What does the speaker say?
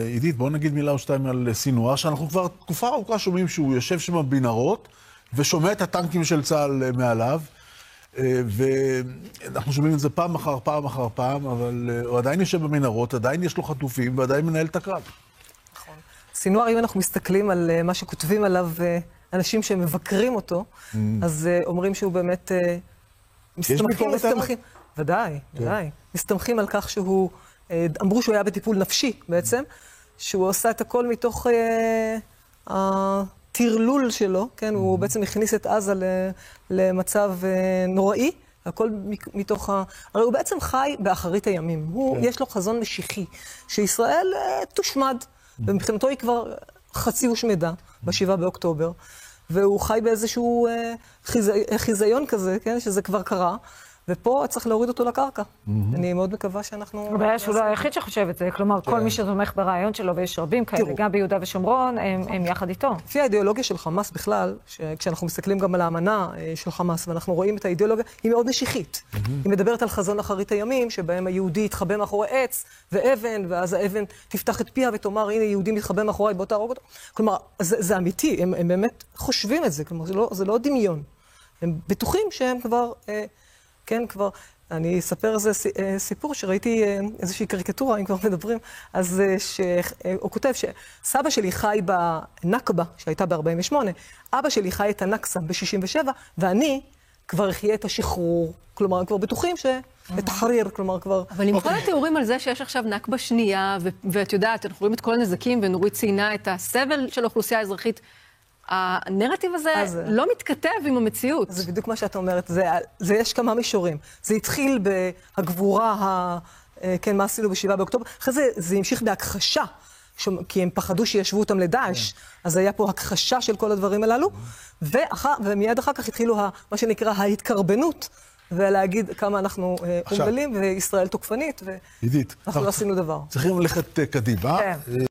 עידית, בואו נגיד מילה או שתיים על סינואר, שאנחנו כבר תקופה ארוכה שומעים שהוא יושב שם במנהרות, ושומע את הטנקים של צה"ל מעליו, ואנחנו שומעים את זה פעם אחר פעם אחר פעם, אבל הוא עדיין יושב במנהרות, עדיין יש לו חטופים, ועדיין מנהל את הקרב. נכון. סינואר, אם אנחנו מסתכלים על מה שכותבים עליו אנשים שמבקרים אותו, אז אומרים שהוא באמת מסתמכים. ודאי, ודאי. מסתמכים על כך שהוא, אמרו שהוא היה בטיפול נפשי בעצם, שהוא עושה את הכל מתוך הטרלול שלו, כן? הוא בעצם הכניס את עזה למצב נוראי, הכל מתוך הרי הוא בעצם חי באחרית הימים. יש לו חזון משיחי, שישראל תושמד, ומבחינתו היא כבר חצי הושמדה ב7 באוקטובר, והוא חי באיזשהו חיזיון כזה, כן? שזה כבר קרה. ופה צריך להוריד אותו לקרקע. אני מאוד מקווה שאנחנו... הבעיה שהוא לא היחיד שחושב את זה, כלומר, כל מי שתומך ברעיון שלו, ויש רבים כאלה, גם ביהודה ושומרון, הם יחד איתו. לפי האידיאולוגיה של חמאס בכלל, כשאנחנו מסתכלים גם על האמנה של חמאס, ואנחנו רואים את האידיאולוגיה, היא מאוד משיחית. היא מדברת על חזון אחרית הימים, שבהם היהודי יתחבא מאחורי עץ ואבן, ואז האבן תפתח את פיה ותאמר, הנה יהודי מתחבא מאחורי, בוא תהרוג אותו. כלומר, זה אמיתי, הם באמת חושבים את זה, כלומר, זה לא דמיון. הם בטוחים שהם כבר... כן, כבר, אני אספר איזה סיפור שראיתי איזושהי קריקטורה, אם כבר מדברים, אז הוא כותב שסבא שלי חי בנכבה, שהייתה ב-48, אבא שלי חי את הנכסה ב-67, ואני כבר אחיה את השחרור, כלומר, הם כבר בטוחים את החריר, כלומר, כבר... אבל עם כל התיאורים על זה שיש עכשיו נכבה שנייה, ואת יודעת, אנחנו רואים את כל הנזקים, ונורית ציינה את הסבל של האוכלוסייה האזרחית, הנרטיב הזה לא מתכתב עם המציאות. זה בדיוק מה שאת אומרת, זה יש כמה מישורים. זה התחיל בהגבורה, כן, מה עשינו ב7 באוקטובר, אחרי זה המשיך בהכחשה, כי הם פחדו שישבו אותם לדאעש, אז היה פה הכחשה של כל הדברים הללו, ומיד אחר כך התחילו מה שנקרא ההתקרבנות, ולהגיד כמה אנחנו אומללים, וישראל תוקפנית, ואנחנו לא עשינו דבר. צריכים ללכת קדימה.